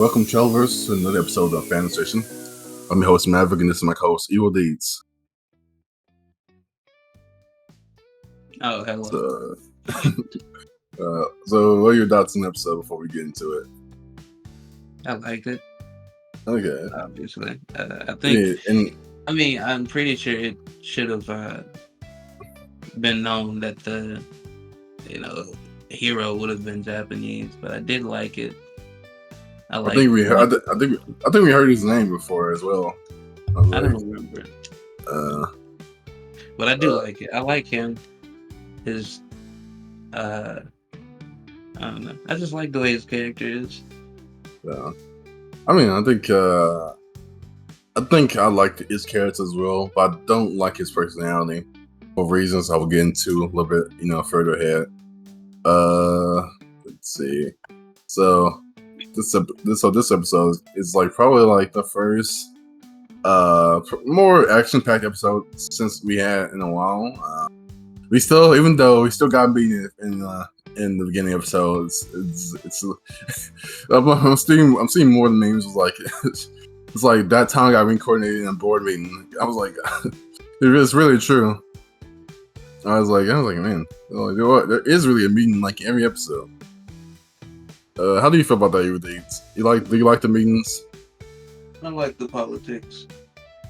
Welcome, travelers, to another episode of Fandom Station. I'm your host, Maverick, and this is my co-host, Evil Deeds. Oh, hello. So, what are your thoughts on the episode before we get into it? I liked it, Okay. obviously. I think, I'm pretty sure it should have been known that the, hero would have been Japanese, but I did like it. I think we heard. I think we heard his name before as well. I don't remember, Uh, but I do like it. I like him. His, I don't know. I just like the way his character is. yeah. I think I like his character as well, but I don't like his personality for reasons I will get into a little bit, further ahead. Let's see. So this episode is like probably like the first more action-packed episode since we had in a while. Even though we still got beat in the beginning episodes, it's I'm seeing more than memes. Like it's like that time I got reincarnated in a board meeting. I was like, it's really true. I was like, man, there is really a meeting like every episode. How do you feel about that, you dates? Do you like the meetings? I like the politics.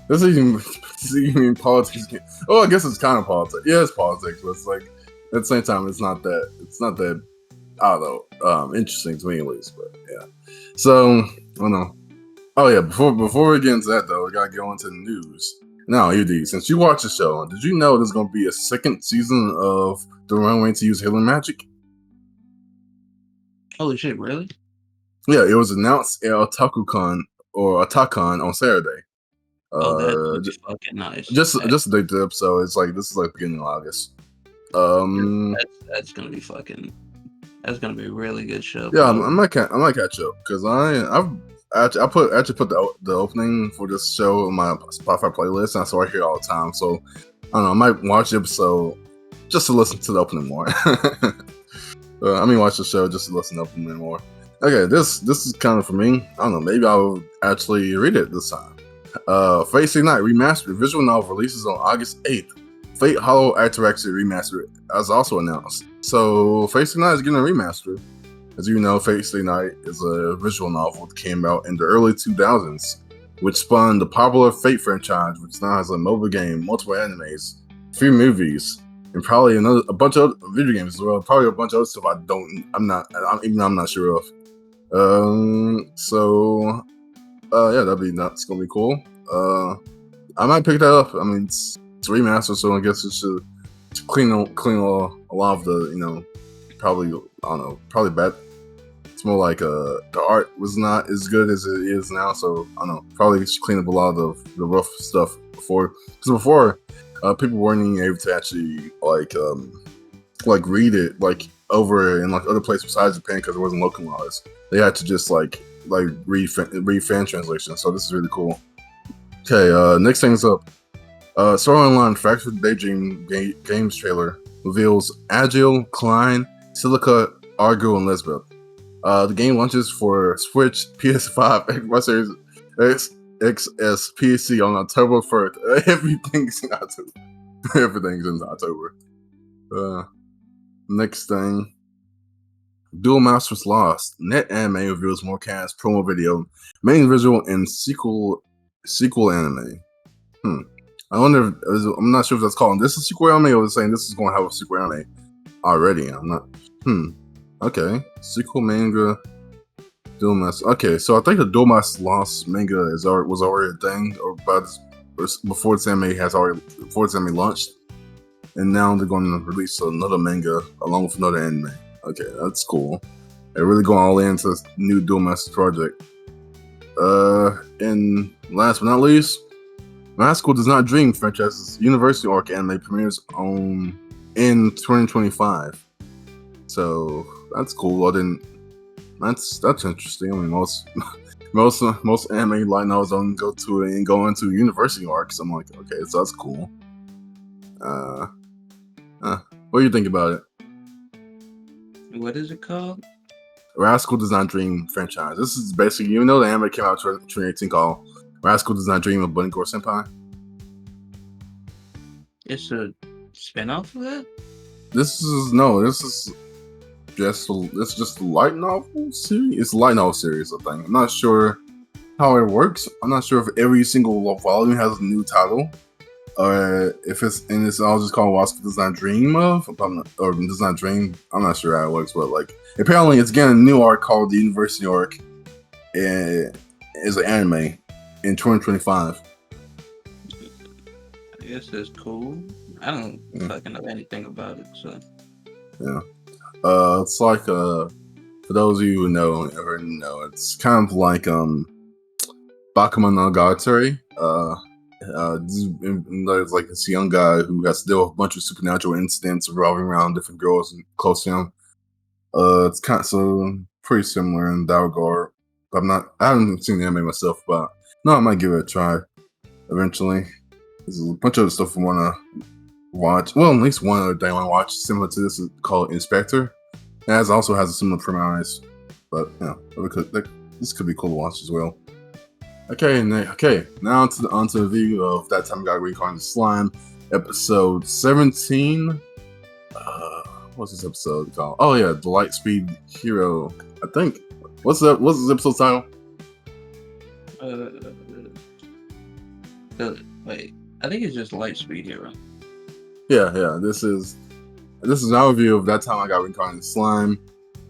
This even politics. Oh, I guess it's kind of politics. Yeah, it's politics, but it's like at the same time, it's not that. I don't know. Interesting to me at least, but yeah. So I don't know. Oh yeah, before we get into that though, we gotta go into the news. Now, UD, since you watched the show, did you know there's gonna be a second season of the Runway to use healing magic? Holy shit! Really? Yeah, it was announced at Otakon on Saturday. That's fucking nice. Just the date the episode. It's like this is like beginning of August. That's gonna be fucking. That's gonna be a really good show. Yeah, I might catch up because I put the opening for this show in my Spotify playlist, and so I hear it all the time. So I don't know, I might watch the episode just to listen to the opening more. Watch the show just to listen to the opening more. Okay, this is kind of for me. I don't know, maybe I'll actually read it this time. Fate Stay Night Remastered visual novel releases on August 8th. Fate Hollow Ataraxia Remastered as also announced. So Fate Stay Night is getting a remaster. As you know, Fate Stay Night is a visual novel that came out in the early 2000s, which spun the popular Fate franchise, which now has a mobile game, multiple animes, a few movies, and probably a bunch of other video games as well. Probably a bunch of other stuff I'm not sure of. Yeah, that's gonna be cool. I might pick that up. I mean, it's remastered, so I guess it should clean a lot of the, probably bad. It's more like the art was not as good as it is now, so I don't know. Probably should clean up a lot of the rough stuff before, because before people weren't even able to actually like read it like over in like other places besides Japan because it wasn't localized. They had to just like read fan translation. So this is really cool. Okay, next thing's up. Sword Online Fractured Daydream Games trailer reveals Agile, Klein, Silica, Argo, and Lisbeth. The game launches for Switch, PS5, Xbox Series X, XS, PC on October 1st. Everything's in October. Everything's in October. Next thing. Duel Masters Lost. Net Anime reveals more cast, promo video, main visual, and sequel anime. I wonder I'm not sure if that's calling this a sequel anime or saying this is going to have a sequel anime already. I'm not. Okay. Sequel manga. Duel Masters. Okay, so I think the Duel Masters Lost manga was already a thing, before its anime launched, and now they're going to release another manga along with another anime. Okay, that's cool. They're really going all into this new Duel Masters project. And last but not least, My School Does Not Dream franchise's University Arc anime premieres in 2025. So that's cool. That's interesting. I mean, most anime light novels don't go into University Arc. So I'm like, okay, so that's cool. What do you think about it? What is it called? Rascal Does Not Dream franchise. This is basically, even though the anime came out in 2018 called Rascal Does Not Dream of Bunny Girl Senpai. It's a spinoff of that? This is just a light novel series. It's a light novel series, I think. I'm not sure how it works. I'm not sure if every single volume has a new title, or if it's all just called Rascal Does Not Dream of, or Does Not Dream. I'm not sure how it works, but like apparently it's getting a new arc called the University arc, and is an anime in 2025. I guess it's cool. I don't fucking know anything about it, so. Yeah. It's like for those of you who know, it's kind of like Bakemonogatari. There's like this young guy who has to deal with a bunch of supernatural incidents revolving around different girls and close to him. It's kind of so pretty similar in that regard. But I haven't seen the anime myself, but no, I might give it a try eventually. There's a bunch of other stuff I want to watch. Well, at least one other thing I want to watch similar to this is called Inspector. It also has a similar premise, but yeah, this could be cool to watch as well. Okay, now onto the review of That Time I Got Reincarnated Slime, episode 17. What's this episode called? Oh yeah, the Lightspeed Hero. I think. What's this episode title? Wait, I think it's just Lightspeed Hero. Yeah. This is our review of That Time I Got Reincarnated Slime,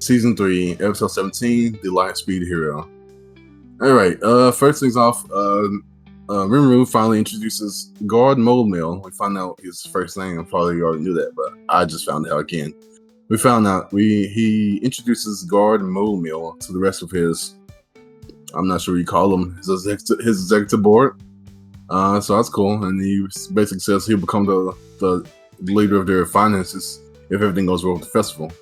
season 3, episode 17, the Lightspeed Hero. All right. First things off, Rimuru finally introduces Guard Molemeal. We found out his first name. I probably already knew that, but I just found out again. We found out he introduces Guard Molemeal to the rest of his, I'm not sure what you call him, his executive board. So that's cool. And he basically says he'll become the leader of their finances if everything goes well with the festival.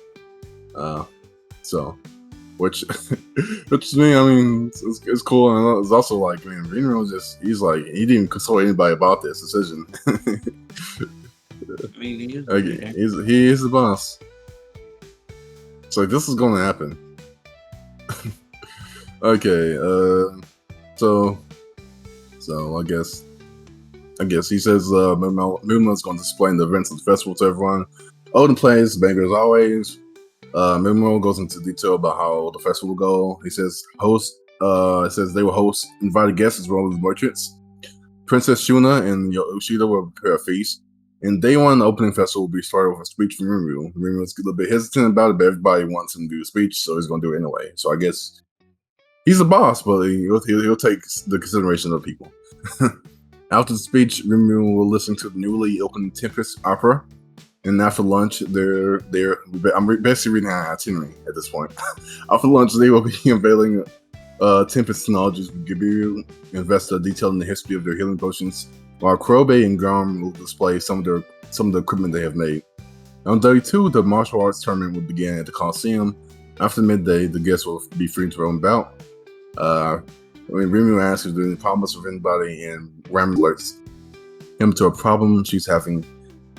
Which to me, I mean, it's cool, and it's also like, I mean, Rimuru he didn't even consult anybody about this decision. I mean, he is the boss. So this is going to happen. Okay, so I guess he says Mimu's going to explain the events of the festival to everyone. Odin plays banger as always. Rimuru goes into detail about how the festival will go. He says they will host invited guests as well as merchants. Princess Shuna and Yoshida will prepare a feast. And day one, the opening festival will be started with a speech from Rimuru. Rimuru's a little bit hesitant about it, but everybody wants him to do a speech, so he's going to do it anyway. So I guess he's the boss, but he'll take the consideration of people. After the speech, Rimuru will listen to the newly opened Tempest opera. And after lunch, I'm basically reading an itinerary at this point. After lunch, they will be unveiling Tempest technologies with Gibiru, investor detailing the history of their healing potions, while Krobe and Garm will display some of the equipment they have made. On day 2, the martial arts tournament will begin at the Coliseum. After midday, the guests will be free to roam about. Rimuru asks if there's any problems with anybody, and Ram alerts him to a problem she's having.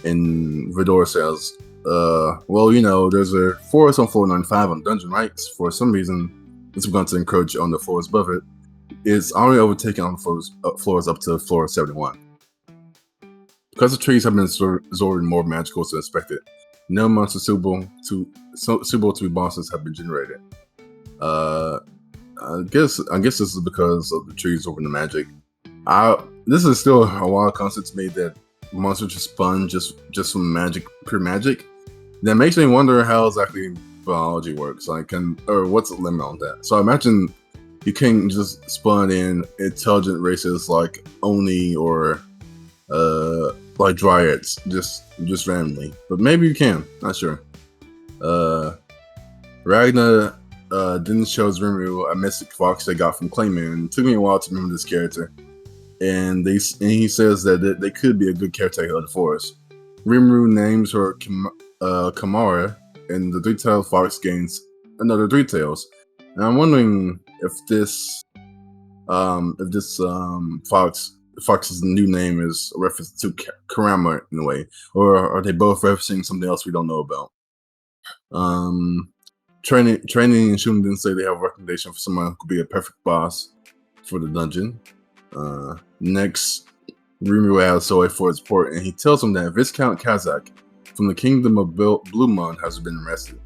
And Vidor says, there's a forest on floor 95 on Dungeon, right? For some reason, it's going to encroach on the floors above it. It's already overtaken on the floors up to floor 71. Because the trees have been absorbing more magicals than expected, no monsters suitable to be bosses have been generated. I guess this is because of the trees over the magic. This is still a wild concept to me that monsters just spawn just from pure magic. That makes me wonder how exactly biology works. Or what's the limit on that? So I imagine you can't just spawn in intelligent races like Oni or like Dryads just randomly. But maybe you can. Not sure. Ragna then shows Rimuru a mystic fox they got from Clayman. It took me a while to remember this character. And he says that they could be a good caretaker of the forest. Rimuru names her Kamara, and the three-tailed fox gains another three tails. And I'm wondering if this fox's new name is a reference to Karama in a way, or are they both referencing something else we don't know about? Training and Shun didn't say they have a recommendation for someone who could be a perfect boss for the dungeon. Next, Rimuru asks Soei for his report, and he tells him that Viscount Kazakh from the Kingdom of Blue Moon has been arrested.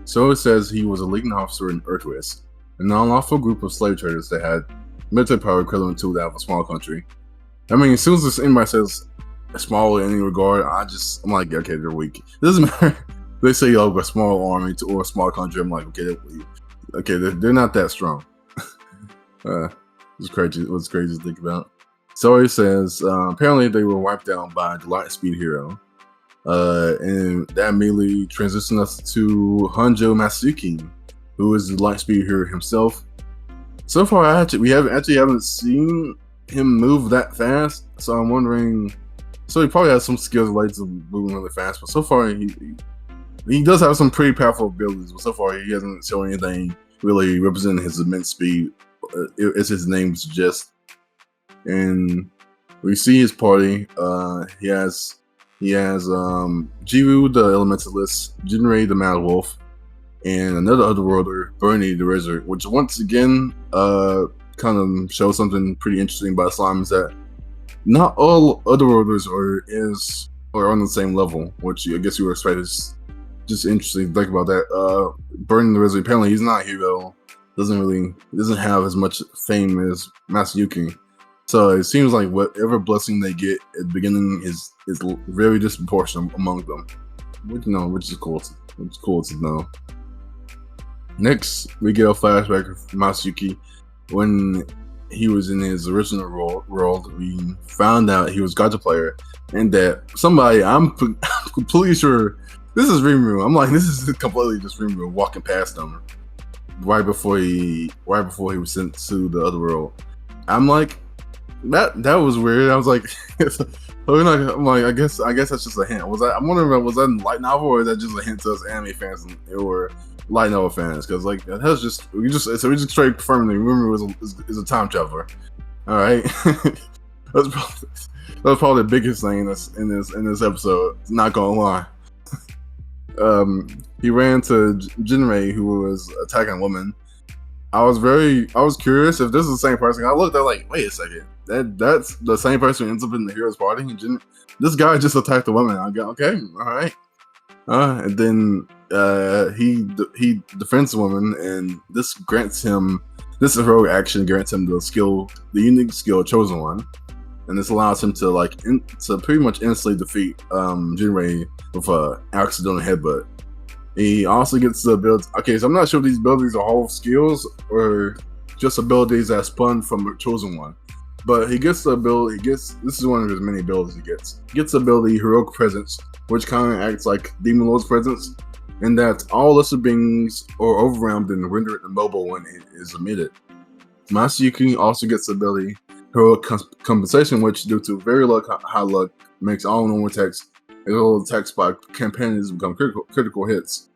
Soei says he was a leading officer in Earthwest, a non-lawful group of slave traders that had military power equivalent to that of a small country. I mean, as soon as anybody says small in any regard, I'm like, okay, they're weak. It doesn't matter. They say, oh, a small army or a small country. I'm like, okay, they're not that strong. It's crazy. It was crazy to think about. So he says, apparently they were wiped out by the Lightspeed Hero. And that immediately transitions us to Hanjo Masayuki, who is the Lightspeed Hero himself. So far, we haven't seen him move that fast. So I'm wondering. So he probably has some skills related to moving really fast, but so far he does have some pretty powerful abilities. But so far he hasn't shown anything really representing his immense speed, as his name suggests. And we see his party. He has Jiru the Elementalist, Jinrei the Mad Wolf, and another Otherworlder, Bernie the Wizard, which once again kind of shows something pretty interesting about slime, is that not all Otherworlders are on the same level, which I guess you would expect. Is just interesting to think about that. Bernie the Wizard, apparently he's not a hero, doesn't have as much fame as Masayuki. So it seems like whatever blessing they get at the beginning is very disproportionate among them, which is cool. It's cool to know. Next, we get a flashback of Masayuki when he was in his original world. We found out he was gacha player, and that somebody, I'm completely sure this is Rimuru. I'm like, this is completely just Rimuru walking past him right before he was sent to the other world. I'm like, that was weird. I was like, I'm like, I guess that's just a hint. I'm wondering, was that in light novel, or is that just a hint to us anime fans or light novel fans? Because like that's just we just straight confirming that Rimuru is a time traveler. All right, that's probably the biggest thing in this episode. Not gonna lie. He ran to Jinrei, who was attacking a woman. I was curious if this is the same person. I looked at like, wait a second, that's the same person who ends up in the hero's party. This guy just attacked a woman. I go, okay, all right. And then he defends the woman, and this heroic action grants him the unique skill, Chosen One, and this allows him to to pretty much instantly defeat Jinrei with an accidental headbutt. He also gets the ability. Okay, so I'm not sure if these abilities are whole skills or just abilities that spun from a Chosen One. But he gets the ability. This is one of his many abilities he gets. He gets the ability Heroic Presence, which kind of acts like Demon Lord's presence, in that all lesser beings are overwhelmed and rendered immobile when it is emitted. Masayuki also gets the ability Heroic Compensation, which, due to very low high luck, makes all normal attacks by companions become critical hits.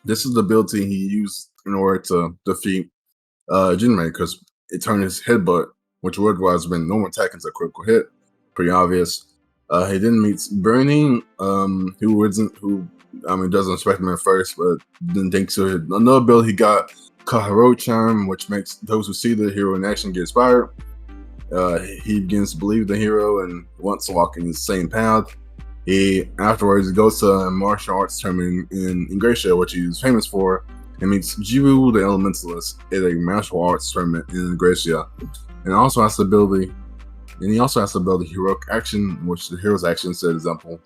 This is the ability he used in order to defeat Jinrei, because it turned his headbutt, which would otherwise have been normal attack, into a critical hit. Pretty obvious. He then meets Bernie, who doesn't expect him at first, but then thanks to another ability he got, Kaharo Charm, which makes those who see the hero in action get inspired. He begins to believe the hero and wants to walk in the same path. Afterwards goes to a martial arts tournament in Ingratia, which he's famous for, and meets Jiru the Elementalist at a martial arts tournament in Ingratia. And he also has the ability Heroic Action, which the hero's action set example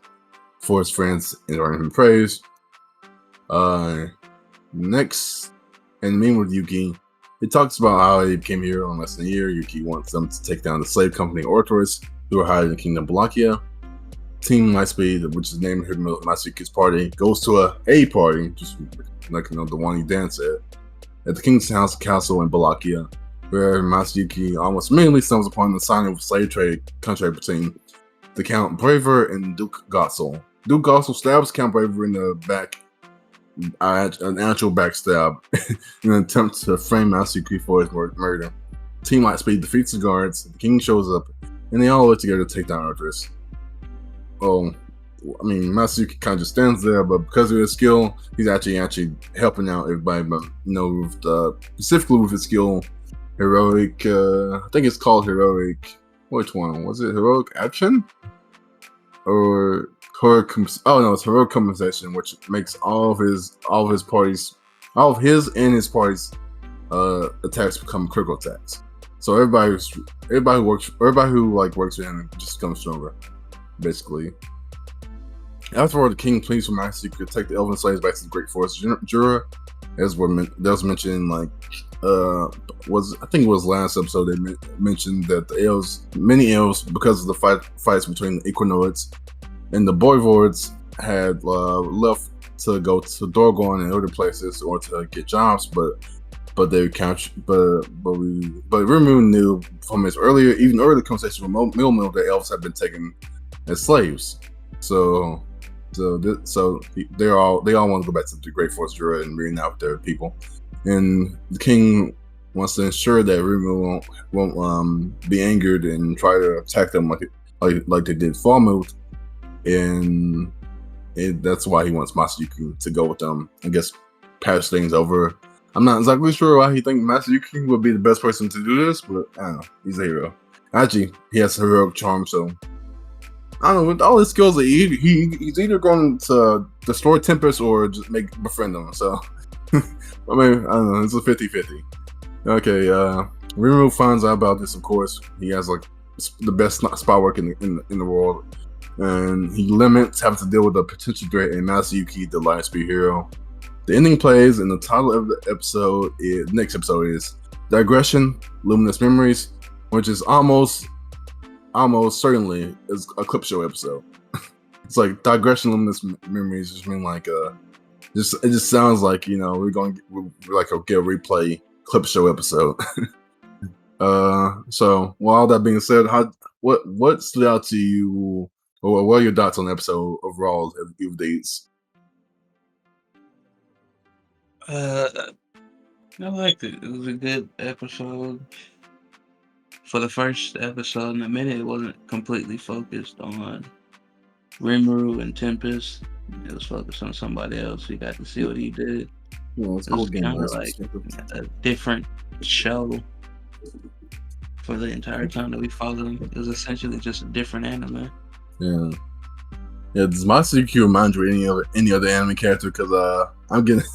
for his friends and earn him praise. Next, in the meeting with Yuki, it talks about how he became a hero in less than a year. Yuki wants them to take down the slave company Ortors, who are hiding in the Kingdom of Balakia. Team Lightspeed, which is named Masayuki's party, goes to a party, just like the one he danced at the King's House Castle in Balakia, where Masayuki almost immediately stumbles upon the signing of a slave trade contract between the Count Braver and Duke Gossel. Duke Gossel stabs Count Braver in the back, an actual backstab, in an attempt to frame Masayuki for his murder. Team Lightspeed defeats the guards, the king shows up, and they all work together to take down Arthurus. Oh, I mean, Masayuki kind of just stands there, but because of his skill, he's actually helping out everybody. But specifically with his skill, heroic. I think it's called heroic. Which one was it? Heroic action or heroic? Oh no, it's heroic compensation, which makes all of his and his party's attacks become critical attacks. So everybody who works with him just becomes stronger, basically. After the king pleads for Masayuki to take the elven slaves back to the Great Forest Jura, as was mentioned, I think it was last episode, they mentioned that many elves, because of the fights between the Equinoids and the Voivods, had left to go to Dorgon and other places or to get jobs, but they captured. But Rimuru knew from his earlier conversation with Milmil that elves had been taken as slaves. So they all want to go back to the Great Forest Jura and reunite with their people. And the king wants to ensure that Rimuru won't be angered and try to attack them like they did Falmouth. And that's why he wants Masayuki to go with them. I guess patch things over. I'm not exactly sure why he thinks Masayuki would be the best person to do this, but I don't know. He's a hero. Actually, he has heroic charm, so I don't know. With all his skills, he's either going to destroy Tempest or just befriend them. So, I mean, I don't know. It's a 50-50. Okay, Rimuru finds out about this, of course. He has the best spy work in the world. And he limits having to deal with a potential threat in Masayuki, the Lightspeed Hero. The ending plays, and the title of the next episode is Digression, Luminous Memories, which is almost certainly is a clip show episode. It's like Digression, Luminous Memories just mean it just sounds like, we're get a replay clip show episode. So all that being said, what stood out to you, or what are your thoughts on the episode overall of these? I liked it. It was a good episode. For the first episode, in a minute, it wasn't completely focused on Rimuru and Tempest. It was focused on somebody else. We got to see what he did. Well, it was kind of like a different show for the entire time that we followed him. It was essentially just a different anime. Yeah. Does Masayuki remind you of any other anime character? Because I'm getting.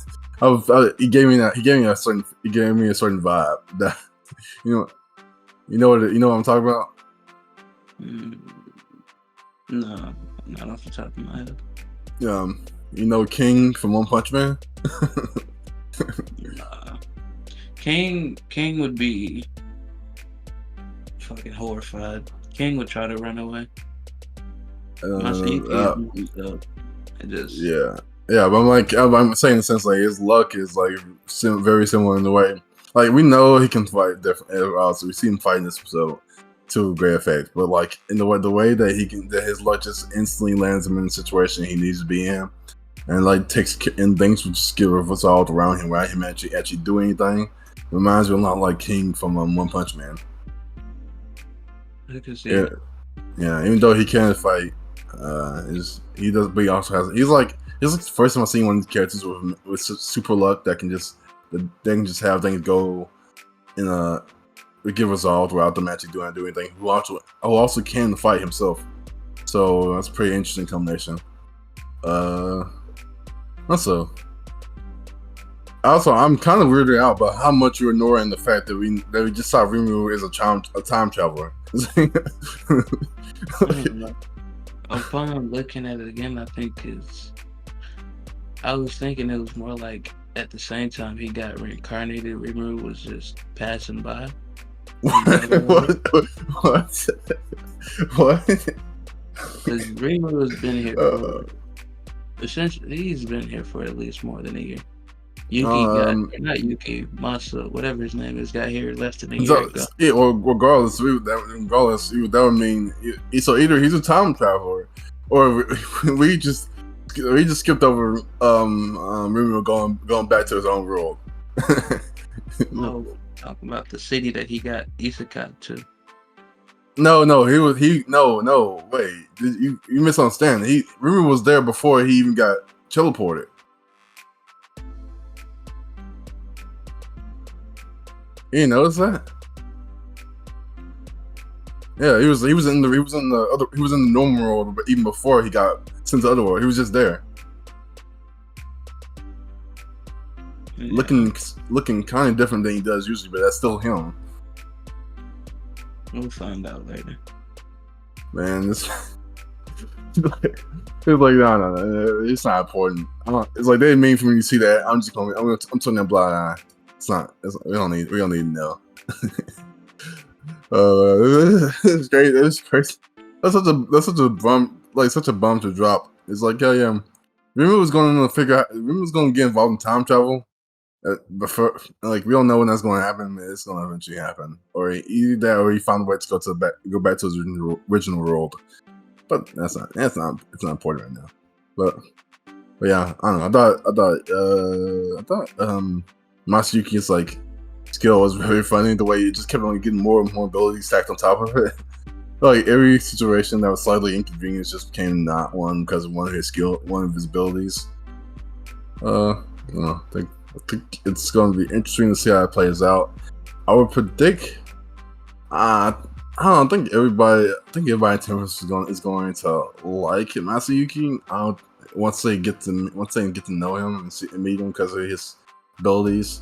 He gave me a certain vibe that you know what I'm talking about. No, not off the top of my head. King from One Punch Man. King would be fucking horrified. King would try to run away. Yeah, but I'm saying in the sense his luck is very similar in the way. We know he can fight different. Also, we see him fight in this episode to great effect. But in the way that his luck just instantly lands him in the situation he needs to be in, and things would just get resolved around him without him actually doing anything. Reminds me a lot like King from One Punch Man. I can see it. Yeah, even though he can't fight, he does. But he also has. He's like the first time I've seen one of these characters with super luck that can just have things go get resolved without them actually doing anything. Who also can fight himself. So that's a pretty interesting combination. Also, I'm kind of weirded out by how much you're ignoring the fact that we just saw Rimuru as a time traveler. Upon looking at it again, I was thinking it was more like at the same time he got reincarnated, Rimuru was just passing by. What? Because Rimuru has been here essentially, he's been here for at least more than a year. Masa, whatever his name is, got here less than a year ago. Yeah, well, regardless, that would mean so either he's a time traveler, or we just skipped over Rimuru going back to his own world. No, talking about the city that he got isekai to. No, wait. You misunderstand. Rimuru was there before he even got teleported. You didn't notice that? Yeah, he was in the normal world, but even before he got sent to the other world, he was just there. Yeah. Looking kind of different than he does usually, but that's still him. We'll find out later. Man, it's like no, it's not important. It's like they didn't mean for me to see that. I'm turning a blind eye. We don't need to know. It's great. It's crazy. That's such a bum to drop. It's like, yeah. Rimuru was going to get involved in time travel. Before, like, we don't know when that's going to happen. It's going to eventually happen, or either that, or he found a way to go back to his original world. But it's not important right now. But yeah, I don't know. I thought Masayuki's like skill was very funny. The way he just kept on getting more and more abilities stacked on top of it. Like every situation that was slightly inconvenient just became not one because of one of his abilities. I think it's going to be interesting to see how it plays out. I would predict. I don't think everybody. in Tempest is going to like Masayuki. Once they get to know him and meet him because of his abilities.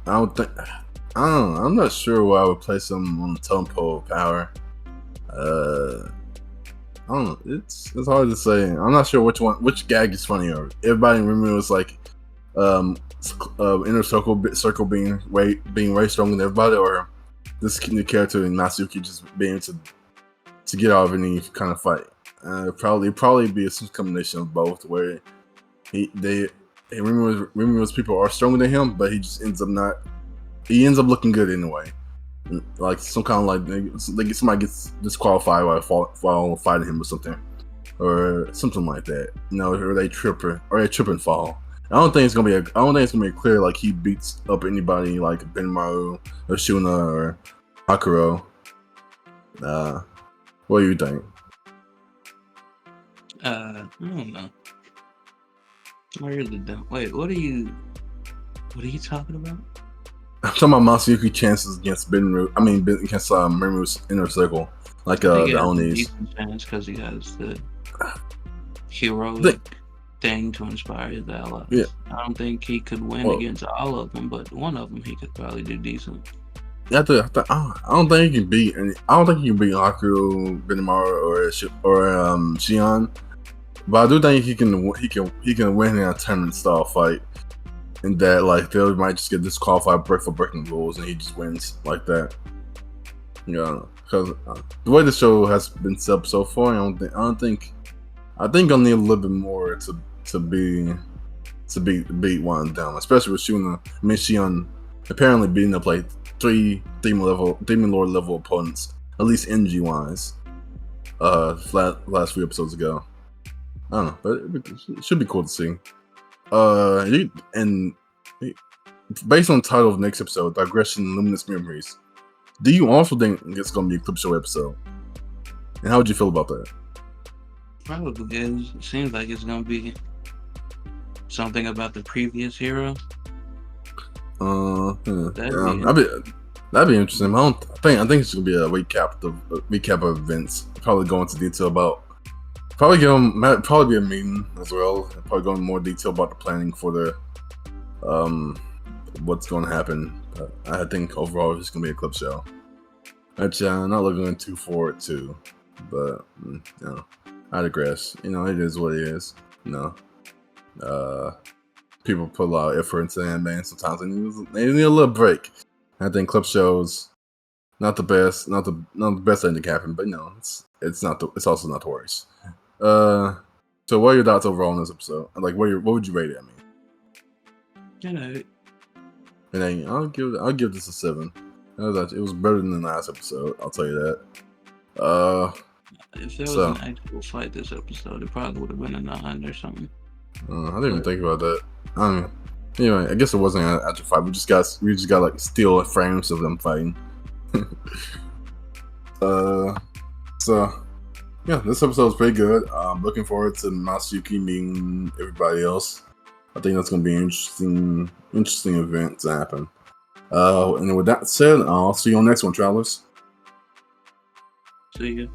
I don't know. I'm not sure where I would place him on the totem pole of power. I don't know. It's hard to say. I'm not sure which gag is funnier. Everybody in Rimuru is like inner circle being way stronger than everybody, or this new character in Masayuki just being able to get out of any kind of fight. Probably be some combination of both, where Rimuru's people are stronger than him, but he just ends up looking good anyway. Like some kind of somebody gets disqualified while fighting him or something like that. Or they trip and fall. I don't think it's gonna be clear like he beats up anybody like Rimuru or Shuna or Hakuro. What do you think? I don't know. I really don't. Wait, what are you talking about? I'm talking about Masayuki chances against against Rimuru's inner circle, like the Onis. Chance because he has the heroic thing to inspire his allies. Yeah. I don't think he could win against all of them, but one of them he could probably do decent. I don't think he can beat Haku, Rimuru, or Shion, but I do think he can win in a tournament style fight. And that like they might just get disqualified for breaking rules, and he just wins like that. Yeah, because the way the show has been set up so far, I think I'll need a little bit more to beat one of them, especially with Shion apparently beating up like 3 Demon Lord level opponents, at least NG wise. Last few episodes ago. I don't know, but it should be cool to see. And based on the title of the next episode, Digression Luminous Memories, do you also think it's going to be a clip show episode? And how would you feel about that? Probably is. It seems like it's going to be something about the previous hero. That'd be interesting. I think it's going to be a recap of events. Probably go into detail about. Probably be a meeting as well. Probably go into more detail about the planning for the what's going to happen. I think overall it's going to be a clip show, which I'm not looking too forward to. But I digress. It is what it is. People put a lot of effort into anime, and sometimes they need a little break. I think clip shows not the best thing that can happen, but it's also not the worst. So what are your thoughts overall on this episode? Like, what would you rate it? I'll give this a 7. It was better than the last episode. I'll tell you that. If there was an actual fight this episode, it probably would have been a 9 or something. I didn't even think about that. Anyway, I guess it wasn't an actual fight. We just got like still frames of them fighting. So yeah, this episode was pretty good. I'm looking forward to Masayuki meeting everybody else. I think that's going to be an interesting event to happen. And with that said, I'll see you on the next one, travelers. See you.